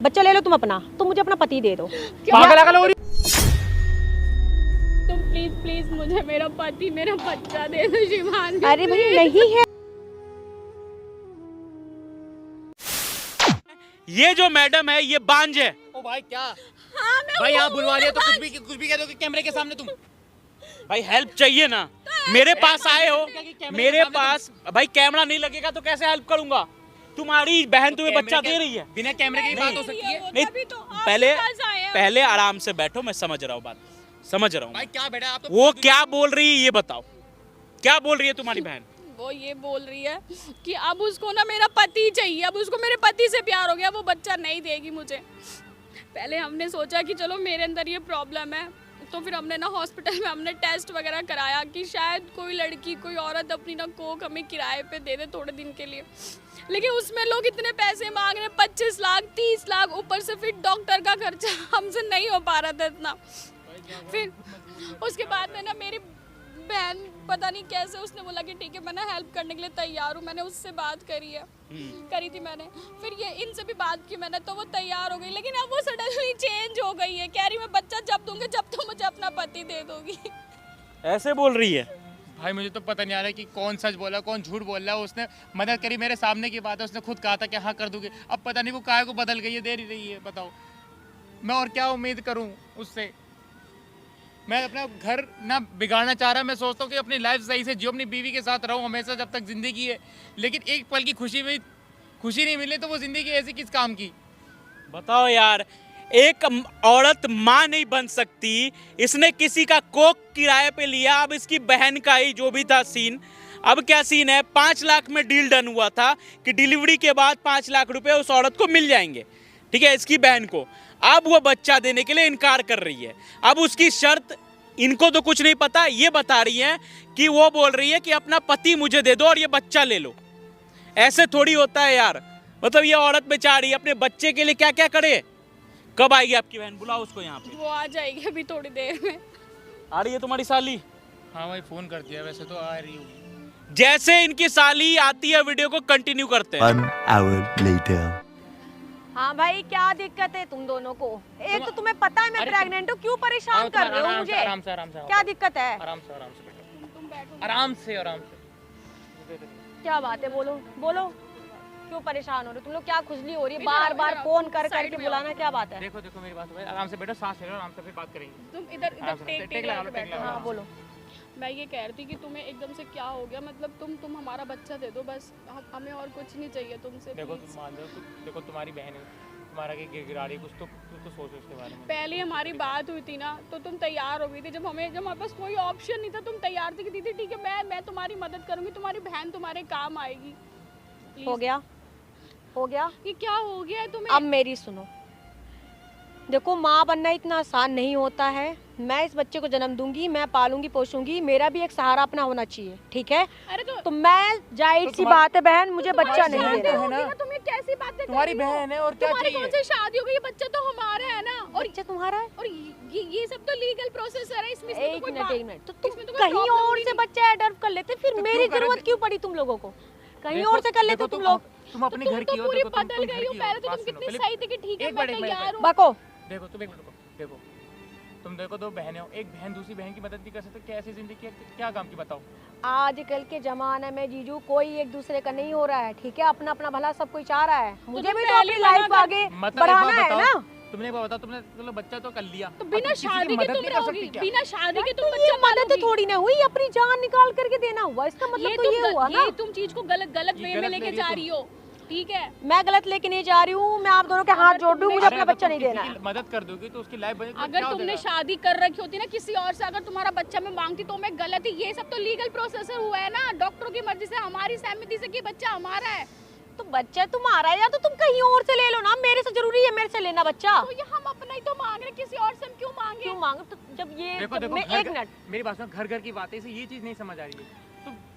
बच्चा ले लो तुम अपना, तुम मुझे अपना पति दे दो। पागल हो रही। तुम प्लीज प्लीज मुझे मेरा पति मेरा बच्चा दे दो शिवानी। अरे भाई नहीं है। ये जो मैडम है ये बांझ है। ओ भाई क्या हाँ, मैं भाई यहाँ बुलवा लिया तो कुछ भी कह दो कि कैमरे के सामने तुम। भाई हेल्प चाहिए ना, मेरे पास आए हो, मेरे पास भाई कैमरा नहीं लगेगा तो कैसे हेल्प करूंगा? तुम्हारी बहन तुम्हें बच्चा दे रही है, बिना कैमरे के बात हो सकती है। नहीं पहले आराम से बैठो, मैं समझ रहा हूँ बात, समझ रहा भाई हूँ। क्या बेटा आप तो वो क्या बोल रही है ये बताओ, क्या बोल रही है तुम्हारी बहन? वो ये बोल रही है कि अब उसको ना मेरा पति चाहिए, अब उसको मेरे पति से प्यार हो गया, वो बच्चा नहीं देगी मुझे। पहले हमने सोचा कि चलो मेरे अंदर ये प्रॉब्लम है, तो फिर हमने ना हॉस्पिटल में हमने टेस्ट वगैरह कराया कि शायद कोई लड़की कोई औरत अपनी ना कोख हमें किराए पे दे दे थोड़े दिन के लिए। लेकिन उसमें लोग इतने पैसे मांग रहे हैं, 25 लाख 30 लाख, ऊपर से फिर डॉक्टर का खर्चा हमसे नहीं हो पा रहा था इतना। फिर उसके बाद में ना मेरी बहन पता नहीं कैसे उसने बोला कि ठीक है मैं ना हेल्प करने के लिए तैयार हूँ। मैंने उससे बात करी थी मैंने, फिर ये इनसे भी बात की मैंने, तो वो तैयार हो गई। लेकिन अब वो सडनली चेंज हो गई है, कह रही मैं बच्चा जब दूंगी जब तुम मुझे अपना पति दे दोगी। ऐसे बोल रही है। भाई मुझे तो पता नहीं आ रहा है कि कौन सच बोला कौन झूठ बोल रहा है। उसने मदद करी मेरे सामने की बात है, उसने खुद कहा था कि हाँ कर दूंगी। अब पता नहीं वो काहे को बदल गई है, दे रही है। बताओ मैं और क्या उम्मीद करूँ उससे? मैं अपना घर ना बिगाड़ना चाह रहा, मैं सोचता हूँ कि अपनी लाइफ सही से जियो, अपनी बीवी के साथ रहूँ हमेशा जब तक जिंदगी है। लेकिन एक पल की खुशी नहीं मिले तो वो जिंदगी ऐसी किस काम की? बताओ यार, एक औरत माँ नहीं बन सकती, इसने किसी का कोक किराए पे लिया। अब इसकी बहन का ही जो भी था सीन, अब क्या सीन है, 5 लाख में डील डन हुआ था कि डिलीवरी के बाद 5 लाख रुपए उस औरत को मिल जाएंगे, ठीक है, इसकी बहन को। अब वो बच्चा देने के लिए इनकार कर रही है। अब उसकी शर्त, इनको तो कुछ नहीं पता, ये बता रही है कि वो बोल रही है कि अपना पति मुझे दे दो और ये बच्चा ले लो। ऐसे थोड़ी होता है यार, मतलब ये औरत बेचारी अपने बच्चे के लिए क्या क्या करे। कब आएगी आपकी बहन? बुलाओ उसको यहाँ पे। वो आ जाएगी अभी थोड़ी देर में। आ रही है तुम्हारी साली? हाँ भाई फोन कर दिया, वैसे तो आ रही हूँ। जैसे इनकी साली आती है वीडियो को कंटिन्यू करते हैं। 1 hour later. हाँ भाई क्या दिक्कत है तुम दोनों को? एक तो तुम्हें पता है मैं प्रेग्नेंट हूँ, क्यों परेशान कर रहे हो मुझे? आराम से क्या दिक्कत है? आराम से बेटा, तुम बैठो। आराम से। क्या बात है, बोलो बोलो, क्यों परेशान हो रहे हो तुम लोग? क्या खुजली हो रही है? बार बार फोन कर करके बुलाना, क्या बात है? देखो मेरी बात भाई, आराम से बैठो, सांस ले लो, आराम से फिर बात करेंगे। तुम इधर टेक लगा के बैठो। हाँ बोलो। मैं ये कह रही थी कि तुम्हें एकदम से क्या हो गया, मतलब तुम हमारा बच्चा दे दो बस, हमें और कुछ नहीं चाहिए तुमसे। देखो please। तुम मान लो, देखो तुम्हारी बहन है, तुम्हारा के गिरा रही, कुछ तो सोचो उसके बारे में। पहले हमारी बात हुई थी ना, तो तुम तैयार हो गई थी। जब हमारे पास कोई ऑप्शन नहीं था, तुम तैयार थी कि दीदी ठीक है मैं तुम्हारी मदद करूंगी, तुम्हारी बहन तुम्हारे काम आएगी। Please। हो गया हो गया। ये क्या हो गया है तुम्हें? अब मेरी सुनो, देखो माँ बनना इतना आसान नहीं होता है। मैं इस बच्चे को जन्म दूंगी, मैं पालूंगी पोसूंगी, मेरा भी एक सहारा अपना होना चाहिए, ठीक है? अरे तो मैं जाहिर सी बात है बहन, मुझे बच्चा नहीं शादी देना। होगी ना, तुम ये कैसी बातें कर तुम्हारी रही हो? बहन है और क्या तुम्हारी चाहिए? कौन सी शादी हो गई? ये बच्चा तो हमारा है ना। और बच्चा तुम्हारा है? और ये सब तो लीगल प्रोसेस है, इसमें तो एक कोई मिनट, तो तुम इसमें तो कोई कहीं problem और ही से नहीं। बच्चा अडॉप्ट कर लेते, फिर तो मेरी क्यों कर जरूरत रहे- क्यों पड़ी तुम लोगों को? कहीं देखो- और से कर लेते देखो तुम लोग। तुम अपने घर तो की हो, पूरी देखो बदल तुम गई हो। घर की पहले तो बात तुम सुनो, कितनी पहले- सही थी कि ठीक है एक मैं मिनट, तैयार हूँ। बको देखो तुम एक मिनट रुको, देखो तुम देखो दो बहनें हो, एक बहन दूसरी बहन की मदद नहीं कर सकते? क्या ऐसी जिंदगी क्या काम की? बताओ। आजकल के जमाने में जीजू कोई एक दूसरे का नहीं हो रहा है, ठीक है? अपना अपना भला सब कोई चाह रहा है, मुझे तुम भी तो पहले अपनी मना लाइफ कर- आगे मतलब बढ़ाना है ना। तुमने एक बात बताओ, तुमने चलो बच्चा तो कर लिया, तो अब बिना तुम किसी की शादी के मदद तुम नहीं कर रहोगी, सकती क्या? बिना शादी के तो तुम ये बच्चा मदद पालोगी। थोड़ी ना हुई, अपनी जान निकाल करके देना हुआ, इसका मतलब तो ये हुआ ना। ये तुम चीज को गलत ये वे में गलत लेके ले रही जा हो रही हो, ठीक है? मैं गलत लेके नहीं जा रही हूँ, मैं आप दोनों के हाथ जोड़ दूँ, मुझे अरे अपना अगर बच्चा तुम नहीं किसी देना की है। मदद कर दोगी तो उसकी लाइफ बनेगी, तो अगर क्या हो तुमने जाएगा? शादी कर रखी होती ना किसी और से, अगर तुम्हारा बच्चा मैं मांगती तो मैं गलत ही। ये सब तो लीगल प्रोसेस हुआ है ना, डॉक्टरों की मर्जी से, हमारी सहमति से कि बच्चा हमारा है। तो बच्चा तुम्हारा है या तो तुम कहीं और से ले लो ना, मेरे से जरूरी है मेरे से लेना बच्चा? तो ये हम अपना ही तो मांग रहे, किसी और से हम क्यों मांगे? क्यों मांगो? तो जब ये देखो जब देखो मैं घर एक घर- मिनट, मेरी बात सुनो, घर की बात है, इसे ये चीज नहीं समझ आ रही है। तो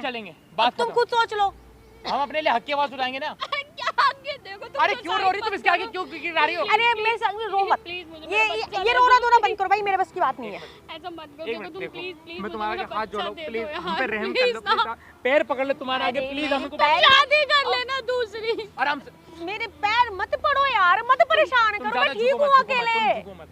चलेंगे, बात तुम खत्म। खुद सोच लो। हम अपने लिए हक की आवाज उठाएंगे ना। क्या ये देखो तुम अरे तो क्यों रो साइड रही तुम मत इसके आगे करो। क्यों गिरा रही हो? अरे मेरे साथ रो मत, प्लीज मुझे ये मेरा बच्चा ये दे रोना दो, धोना बंद करो भाई, मेरे बस की बात नहीं है। ऐसा मत करो, एक देखो मिनट तुम देखो, प्लीज प्लीज मैं तुम्हारे आगे हाथ जोड़ो प्लीज, हम पे यार रहम कर लो प्लीज ना, प्लीज, पैर पकड़ ले तुम्हारे आगे अरे प्लीज, नहीं, हमको पैर- शादी कर लेना दूसरी। आराम से। मेरे पैर मत पड़ो यार, मत परेशान तुम करो, मैं ज्यादा ठीक झुको हूँ मत, झुको मत, अकेले। तुम झुको मत।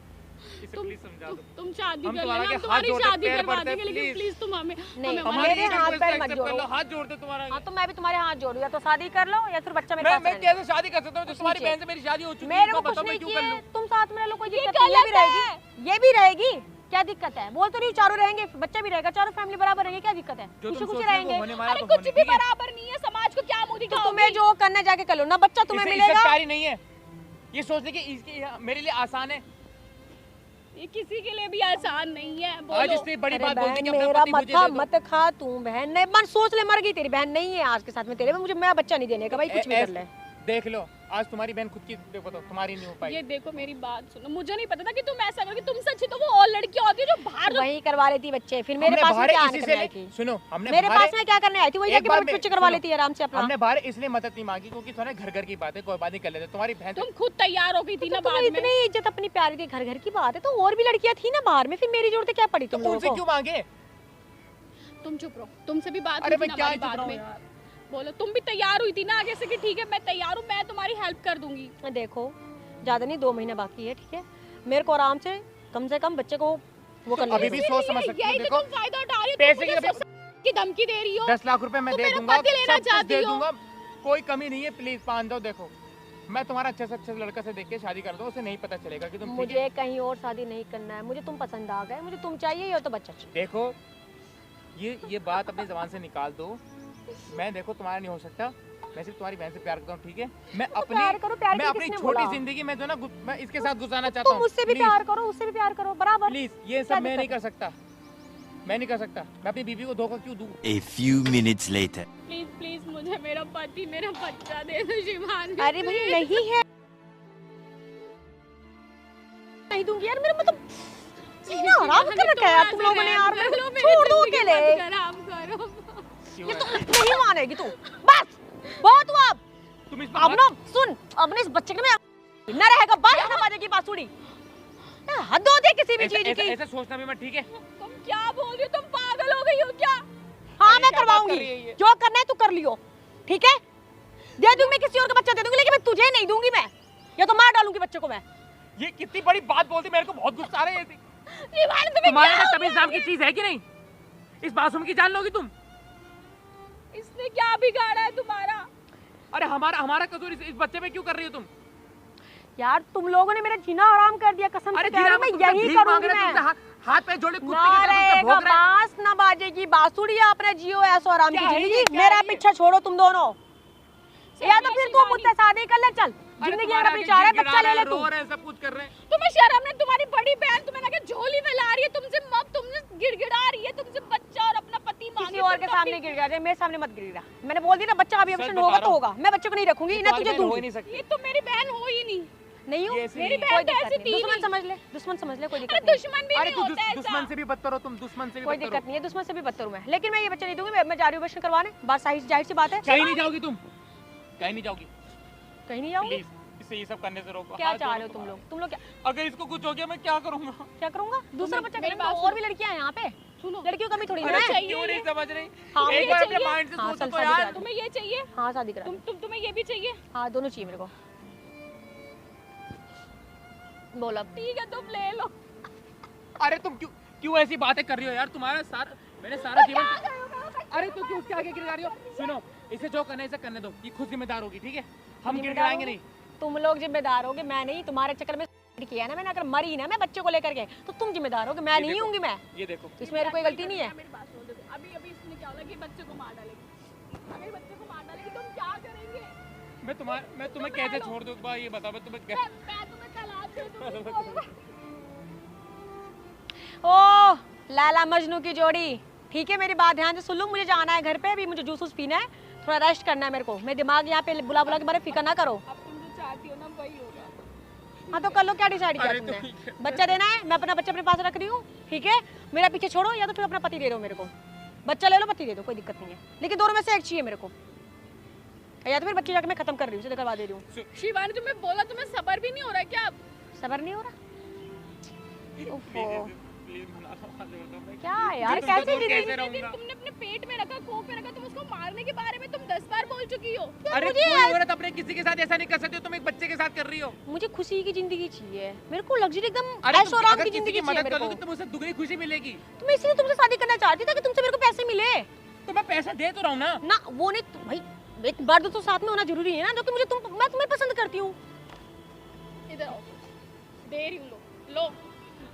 इसे तुम प्लीज समझा दो। तुम शादी हम कर तुम्हारे लेना, आगे हम तुम्हारी हाथ जोड़ते, शादी पैर करवा पड़ते, देंगे, लेकिन प्लीज। प्लीज तुम हमें नहीं, हमें मेरे मत- हाथ पैर मत एक्सेप्ट कर लो, जोड़ो। हाथ जोड़ते तुम्हारे हाँ आगे। तो मैं भी तुम्हारे हाथ जोड़ू, या तो शादी कर लो या फिर बच्चा मेरे पास मैं रहने कैसे शादी कर सकता हूँ? कुछ तुम्हारी नहीं बहन से मेरी शादी हो चुकी है, मेरे तो को कुछ बताओ मैं नहीं क्यों कर किए, लूँ? तुम साथ में रह लो, कोई ये दिक्कत नहीं, ये भी गलत रहेगी, ये भी रहेगी, क्या दिक्कत है? बोल तो रही हूँ चारों रहेंगे, बच्चा भी रहेगा, चारों फैमिली बराबर रहेंगे, क्या दिक्कत है? जो खुशी तुम खुशी सोच रहे हो वो रहेंगे। होने वाला अरे तो कुछ होने, भी ठीक है? बराबर नहीं है, समाज को क्या मुंह तो दिखाओगी? तुम्हें जो करना जाके कर लो ना, बच्चा तुम्हें इससे मिलेगा। इज्जतदारी नहीं है ये सोचने की, इसकी मेरे लिए आसान है। ये किसी के लिए भी आसान नहीं है, आज बोलो। इससे बड़ी अरे बात बोलती बहन कि अपना मेरा पति मुझे मत्था दे दो। मत खा तू, बहन ने मन सोच ले, मर गई तेरी बहन नहीं है आज के साथ में तेरे में, मुझे मैं बच्चा नहीं देने का भाई, कुछ भी कर ले। देख लो आज तुम्हारी बहन खुद की देखो तो तुम्हारी नहीं हो पाई। ये देखो मेरी बात सुनो, मुझे नहीं पता था कि तुम ऐसा करोगे, तुम सच्ची तो वो और लड़कियां होती है जो बाहर वही करवा लेती बच्चे, फिर मेरे हमने पास में बाहर क्या इसी करने से आई थी? सुनो हमने मेरे बाहर- पास में क्या करने आई थी? वही एक जाके बार बच्चे में- करवा सुनो, लेती है आराम से अपना। हमने बाहर इसलिए मदद नहीं मांगी क्योंकि थोड़ा घर घर की बात है, कोई बात नहीं कर लेते। तुम्हारी बहन तुम खुद तैयार हो गई थी ना तो बाद तुम्हें में। इतनी इज्जत अपनी प्यारी थी, घर घर की बात है, तो और भी लड़कियां थी ना बाहर में, फिर मेरी जरूरत क्या पड़ी तो तुम लोगों उनसे को? क्यों मांगे? तुम चुप रहो, तुमसे भी बात अरे हुई थी मैं ना क्या हमारी चुप बाद रहा हूँ में। यार? बोलो, तुम भी तैयार हुई थी ना आगे से कि ठीक है मैं तैयार हूँ, मैं तुम्हारी हेल्प कर दूंगी। देखो ज्यादा नहीं, 2 महीने बाकी है, ठीक है? मेरे को आराम से कम बच्चे को वो कर अभी भी सोच समझ सकती हो। यही तो देखो तुम फायदा उठा रही हो, पैसे तुम की मुझे अभी- सुसाइड की धमकी दे रही हो। 10 लाख रुपए मैं तुम दे मेरा दूंगा, पति लेना सब कुछ चाहती दे हो। दूंगा, कोई कमी नहीं है। प्लीज मान दो। देखो मैं तुम्हारा अच्छे से अच्छे लड़का से देख के शादी कर दो, उसे नहीं पता चलेगा कि तुम ठीक है। मुझे कहीं और शादी नहीं करना है, मुझे तुम पसंद आ गए, मुझे तुम चाहिए या तो बच्चा चाहिए। देखो ये बात अपनी जबान से निकाल दो। मैं देखो तुम्हारा नहीं हो सकता, मैं सिर्फ तुम्हारी बहन से प्यार करता हूँ, ठीक है? मैं अपनी प्यार करो, प्यार मैं की अपनी किसने छोटी बोला? जिंदगी में जो ना मैं इसके साथ गुजारना चाहता तुम हूँ। मुझसे भी प्यार करो, उससे भी प्यार करो, बराबर। प्लीज ये क्या सब मैं दिक्कत नहीं कर सकता, मैं नहीं कर सकता। मैं अपनी बीवी को धोखा क्यों दूं? A few minutes later. Please please मुझे मेरा पति मेरा बच्चा दे दो शिवानी। अरे भाई नहीं है, नहीं दूंगी यार, मेरा मतलब सीना आराम कर रखा है यार तुम लोगों ने यार, मेरे को छोड़ दो अकेले। आराम करो। क्यों ये तो है? नहीं मानेगी तू, बस बहुत हुआ अब। तुम इस अब ना सुन, अब ना इस बच्चे के में न रहेगा, बाल ना बाजेगी बांसुरी। हद होती है किसी भी चीज की। ऐसा सोचना भी मत, ठीक है? तुम क्या बोल रही हो, तुम पागल हो गई हो क्या? हाँ अरे मैं क्या बात कर करवाऊंगी, रही है ये? जो करना है तू कर लियो, ठीक है? दे दूंगी मैं, किसी और का बच्चा दे दूंगी, लेकिन मैं तुझे नहीं दूंगी मैं, या तो मार डालूंगी बच्चे को मैं। ये कितनी बड़ी बात बोलती, मेरे को बहुत गुस्सा आ रहा है। शिवानी तुम्हें तुम्हारे क्या में हो तमीज गया? नाम की चीज है कि नहीं? इस मासूम की जान लोगी तुम? इसने क्या बिगाड़ा है तुम्हारा? अरे हमारा कसूर इस बच्चे में क्यों कर रही हो तुम? यार तुम लोगों ने मेरा जीना आराम कर दिया, कसम से अरे कह रही हूं, मैं यही करूंगी मैं। हाथ पे जोड़े कुत्ते ना की तरह तुमसे रहेगा भोग रहे हैं। बांस ना बाजेगी बांसुरी, अपने जियो ऐसो आराम की क्या है ये? जिंदगी, क्या मेरा है ये? पीछा छोड़ो तुम दोनों, या तो सही फिर है तू शिवानी। मुझसे शादी कर ले, चल अरे जिंदगी तुम्हारे का आगे बेचारा है, गिड़गिड़ा बच्चा ले रहे ले हैं, तू। रो रहे हैं, सब कुछ कर रहे हैं। तुम्हें शर्म नहीं? तुम्हारी बड़ी बहन तुम्हें लगे झोली फैला रही है, तुमसे मत तुमने गिड़गिड़ा रही है, तुमसे बच्चा और अपना पति मांगे। किसी और तुम के तो सामने अपनी- गिर गया, मेरे सामने मत गिर रहा। मैंने बोल दिया ना, बच्चा अभी सच ऑप्शन बता होगा रहा तो हूँ। होगा, मैं बच्चे को नहीं रखूंगी, ना तुझे तुम्हारी बहन हो ही दूंगी। नहीं सकती। ये तो मेरी बहन हो ही नहीं। नहीं हूँ, ये ऐसे मेरी नहीं है। बहन कोई तो दिक्कत ऐसी नहीं, थी दुश्मन नहीं। समझ ले, दुश्मन समझ ले, कोई अरे दिक्कत नहीं, दुश्मन भी अरे नहीं तू होता ऐसा। दुश्मन से भी बदतर हो तुम, दुश्मन से भी कोई बदतर दिक्कत हो। नहीं है, दुश्मन से भी बदतर हूं मैं, लेकिन मैं ये बच्चा नहीं दूंगी। मैं जा रही हूँ ऑपरेशन करवाने, बात सही जाहिर सी बात है। कहीं नहीं जाओगी तुम, कहीं नहीं जाओगी। कहीं नहीं जाऊंगी। प्लीज इससे ये सब करने से रोको। क्या हाथ चाह जोड़ो रहे हो तुम लोग क्या अगर इसको कुछ हो गया मैं क्या करूंगा? क्या करूंगा? दूसरा बच्चा मेरी करूंगा, बात और भी लड़कियां हैं यहाँ पे, सुनो, लड़कियों की कमी थोड़ी ना अरे है। चाहिए क्यों नहीं ये? समझ रही? हाँ, एक मुझे बार अपने चाहिए। माइंड से हाँ, सोचो चल, तो शादी यार। करा दे। तुम्हें ये चाहिए? हाँ शादी करा दे। तुम्हें ये भी चाहिए? हाँ दोनों चाहिए मेरे को। बोल अब। ठीक है तुम ले लो। अरे तुम क्यों ऐसी बातें कर रही हो यार? तुम्हारा सारा मैंने सारा जीवन। अरे तुम क्यों उसके आगे गिरा रही हो? सुनो, इसे जो करना है इसे करने दो, ये खुद जिम्मेदार होगी, ठीक है? हम जिम्मेदार गिड़गिड़ाएंगे होगी? नहीं। तुम लोग जिम्मेदार होगे, मैं नहीं। तुम्हारे चक्कर में किया ना मैंने, अगर मरी ना मैं बच्चे को लेकर के, तो तुम जिम्मेदार होगे, मैं ये नहीं देखो। होंगी मैं। ये देखो तो इसमें मेरी कोई गलती नहीं है। मेरी बात सुनो, देखो अभी अभी इसने क्या होगा कि बच्चे को मार डालेगी। अगर बच्चे को मार डालेगी तुम क्या करेंगे? मैं तुम्हें कैसे छोड़ दूं? बा ये बताओ, मैं तुम्हें मैं तुम्हें तलाक दे दूंगी। ओह लैला मजनू की जोड़ी, ठीक है मेरी बात ध्यान से सुन लो, मुझे जाना है घर पे, अभी मुझे जूस पीना है, थोड़ा रेस्ट करना है मेरे को। मैं दिमाग यहाँ पे बुला बुला के बारे फिक्र ना करो। अब तुम जो चाहती हो ना वही होगा। हाँ तो कर लो, क्या डिसाइड किया अरे तो तुमने? ठीक है। बच्चा देना है, मैं अपना बच्चा अपने पास रख रही हूँ, ठीक है? मेरा पीछे छोड़ो, या तो फिर अपना पति दे दो मेरे को। बच्चा ले लो, पति दे दो, कोई दिक्कत नहीं है, लेकिन दोनों में से एक चाहिए मेरे को। या तो फिर बच्चे जाके मैं खत्म कर रही हूँ, सीधे करवा दे रही हूँ। शिवानी तुम्हें बोला, तुम्हें सबर भी नहीं हो रहा है क्या? सबर नहीं हो रहा? ओफो, प्लीज मना लो, बताओ मैं क्या यार, तुमको कैसे दूर गिरी? कैसे रहूंगा? तुमने अपने पेट में रखा, कोख में रखा, तुम उसको मारने के बारे में तुम 10 बार बोल चुकी हो। अरे कोई औरत अपने किसी के साथ ऐसा नहीं कर सकती हो, तुम एक बच्चे के साथ कर रही हो। मुझे खुशी की जिंदगी चाहिए, मेरे को लग्जरी एकदम अरे ऐशो आराम अगर की किसी जिंदगी की चाहिए मदद मेरे कर को। लोगे तो तुम उसे दुगनी खुशी मिलेगी। तो मैं इसलिए तुमसे शादी करना चाहती थी कि तुमसे मेरे को पैसे मिले तो मैं पैसा दे तो रहा हूँ ना। ना। वो नहीं भाई, एक मर्द तो साथ में होना जरूरी है ना, जो कि मैं तुम्हें पसंद करती हूँ। इधर आओ, दे रही हूँ, लो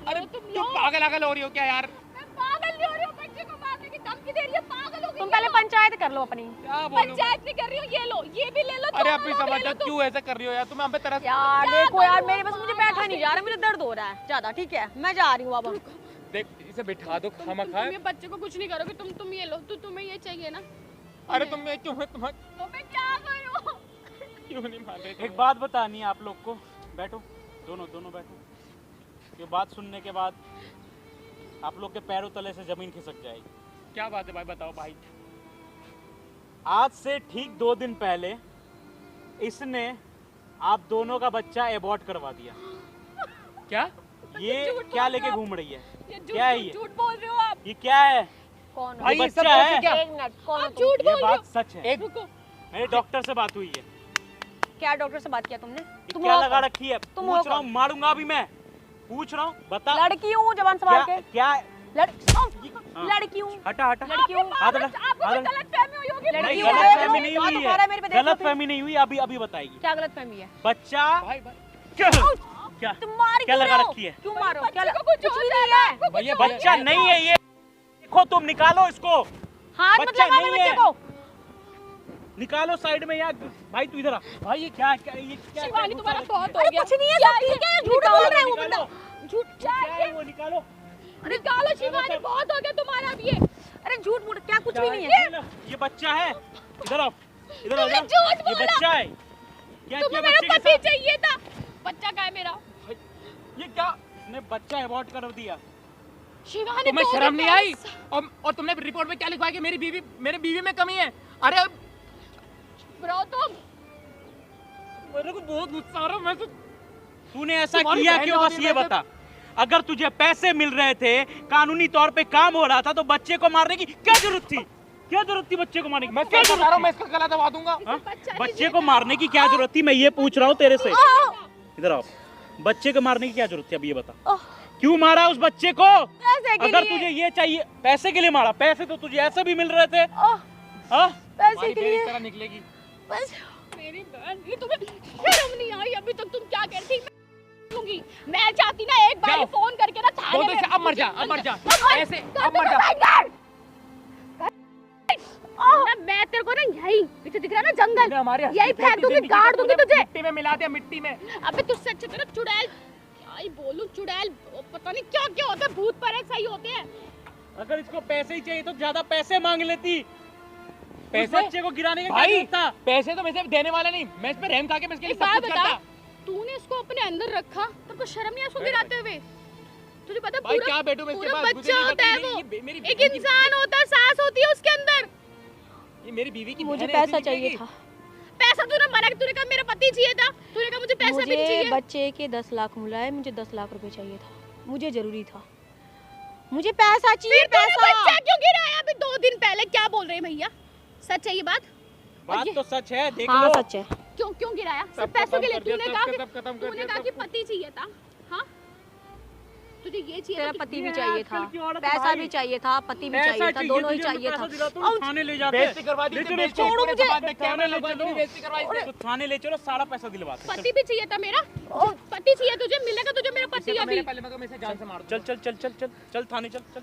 अरे लो, तुम तुम लो। पागल हो रही हो क्या यार? मैं पागल नहीं हो रही हूँ, बच्चे को मारने की धमकी दे रही है, पागल हो गई तुम क्या? पहले पंचायत कर लो अपनी। क्या बोलूं? पंचायत नहीं कर रही हूँ, ये लो, ये भी ले लो। अरे दोनों अपनी लोग ले समझ लो तुम। क्यों ऐसा कर रही हो यार? तुम हम पे तरस यार क्या देखो यार, करूं? मेरे बस मुझे बैठा नहीं जा रहा, मुझे दर्द हो रहा है ज्यादा। ठीक है, मैं जा रही हूँ अब। देख इसे बिठा दो तुम खामा खा। ये बच्चे को कुछ नहीं करोगे, तुम ये लो, तुम्हें ये चाहिए ना? अरे तुम मैं क्यों तुम तो मैं क्या करूँ? क्यों नहीं मान रहे? एक बात बतानी है आप लोग को, बैठो, दोनों बैठो। ये बात सुनने के बाद आप लोग के पैरों तले से जमीन खिसक जाएगी। क्या बात है भाई, बताओ भाई। आज से ठीक 2 दिन पहले इसने आप दोनों का बच्चा एबॉर्ट करवा दिया। क्या? ये झूठ क्या बोल लेके रहे हो घूम रही है? ये क्या है ये? झूठ बोल रहे हो आप। ये क्या है? कौन भाई हो? ये सब बच्चा है। क्या? एक मिनट, कौन हो आप तुम? झूठ ये बोल रहे हो। बात सच है। एक रुको, मेरे डॉक्टर से बात हुई है। क्या डॉक्टर से बात किया तुमने? ये तुम क्या हो लगा कौन? रखी है? तुम हो पूछ रहा हूँ, कौन? मारूंगा अभी मैं। पूछ रहा हूँ, बता। लड़की हूँ, जवान सवाल क्या के। क्या? हाँ। लड़की हूँ, हटा हटा। लड़की हूँ। हाथ हटा, आपको हाथ कोई हटा। गलतफहमी हुई होगी। लड़की नहीं, हूँ, गलत देख फहमी लो। नहीं हाथ हुई उठा रहा है मेरे पे, है। देख लो गलत फिर। फहमी नहीं हुई, अभी बताएगी। क्या गलत फहमी है? बच्चा भाई भाई क्या क्या तुम मार क्या क्यों लगा रहे हो? रखी है? क्यों मारो? बच्चे क्या को कुछ कुछ हो भी जाए नहीं है। भैया बच्चा नहीं है ये। देखो तुम निकालो इसको, हाथ मत बच्चा लगाओ नहीं मेरे बच्चे है। को। निकालो साइड में यार। भाई तू इधर आ। भाई ये क्या ये क्या? शिवानी तुम्हारा बहुत हो अरे गया। कुछ नहीं है, सब ठीक है। झूठ बोल रहा है वो बंदा। झूठ क्या है वो? निकालो। निकालो शिवानी, बहुत हो गया तुम्हारा अब ये। अरे झूठ बोल, क्या कुछ भी नहीं क्या है। ये बच्चा है। इधर आओ, इधर आओ। तुमने झूठ ये बोला। बच्चा है। क्या तुम्हें किया मेरा बच्चे के पति साथ? चाहिए था। बच्चा कहाँ है मेरा? ये क्या? ने बच्चा अबॉर्ट कर दिया। शिवानी तुम्हें तो शर्म नहीं मैं- आई? और तुमने रिपोर्ट में क्या लिखवाया कि मेरे बीवी में कमी है? अरे ब्रो तुम मेरे को बहुत गुस्सा आ रहा है। मैं तो तूने ऐसा तुम्हारी किया बहन क्यों? और बस ये ये वैसे- बता। अगर तुझे पैसे मिल रहे थे, कानूनी तौर पे काम हो रहा था, तो बच्चे को मारने की क्या जरूरत थी? क्या जरूरत थी बच्चे को मारने की? मैं क्या सच बता जरूरत रहा हूँ, थी? मैं इसका गला दबा दूंगा। हाँ? बच्चा बच्चे को मारने की क्या जरूरत थी? मैं ये पूछ रहा हूँ तेरे से। इधर आओ। बच्चे को मारने की क्या जरूरत थी? अब ये बता, क्यों मारा उस बच्चे को? पैसे के अगर लिए। तुझे ये चाहिए, पैसे के लिए मारा। पैसे तो तुझे ऐसे भी मिल रहे थे। हाँ? पैसे तुम्हारी के बहन इस लिए। तरह निकलेगी। बस मेरी बहन, ये तुम्हें शर्म नहीं आई? अभी तक तुम क्या कहती? मैं चाहती ना एक बार जाओ। ही फोन करके ना थाने बोल दो में- इसे, अब मर जा, अब मर जा। ऐसे अब मर जा। ना मैं तेरे को ना यही पीछे दिख रहा है ना तूने जंगल, हमारे यही फेंक दूंगी, जिंदगी को गाड़ दूंगी तूने तुझे। मिट्टी में मिला दिया, मिट्टी में। अबे तुझसे अच्छे तो ना चुड़ैल, क्या ही बोलूं, चुड़ैल पता नहीं क्या क्या होता है, भूत प्रेत सही होते हैं। अगर इसको पैसे ही चाहिए तो ज्यादा पैसे मांग लेती। पैसे? उस बच्चे को गिराने का क्या भाई जरूरत था? पैसे तो मैं सिर्फ देने वाला नहीं, मैं इस पे रहम खा के मैं इसके लिए एक सब बात कुछ बता, करता। तूने इसको अपने अंदर रखा, तेरे को शर्म नहीं आई उसको बैठ, गिराते हुए? तुझे पता भाई पूरा क्या बैठूं मैं इसके पूरा पास? मुझे बच्चा नहीं होता है पता, वो, ये मेरी एक बहन की- इंसान होता है, सांस होती है उसके अंदर। ये मेरी बीवी की मुझे बहन है, ऐसी पैसा चाहिए निकलेगी। था। पैसा तूने मना, तूने कहा मेरा पति चाहिए था, तूने कहा मुझे पैसा भी नहीं मुझे चाहिए। बच्चे के 10 लाख मिला है, मुझे 10 लाख रुपए चाहिए था। मुझे जरूरी था, मुझे पैसा चाहिए। फिर तूने पैसा बच्चा क्यों गिराया अभी 2 दिन पहले? क्या बोल रहे हैं भैया? सच है ये बात? बात तो सच है, देख हाँ लो। सच है। क्यों क्यों गिराया? सिर्फ सब पैसों के खत्म लिए? कर दिया, तूने सब कहा खत्म कर तूने दिया, कहा सब कि पति चाहिए था। हाँ, तुझे ये चाहिए तेरा था कि- पति भी ये चाहिए आजकल था, की औरत पैसा भाई। भी चाहिए था, पति भी पैसा चाहिए था, दोनों ही तुझे, चाहिए पैसा था। दिलाओ, तुम और थाने ले जाते। बेइज्जती करवा दी, ले चलो बेइज्जती इसको। पूरे मुझे- समाज में थाने कैमरा ले लगवा दी, चलो। बेइज्जती करवाई इसने। तो थाने ले चलो, सारा पैसा दिलवाते। पति भी चाहिए था मेरा। पति चाहिए तुझे, मिलेगा तुझे मेरा पति इसे तो अभी। मेरे पहले मगर मैं इसे जान से मार दूंगा। चल चल चल चल चल चल थाने चल चल।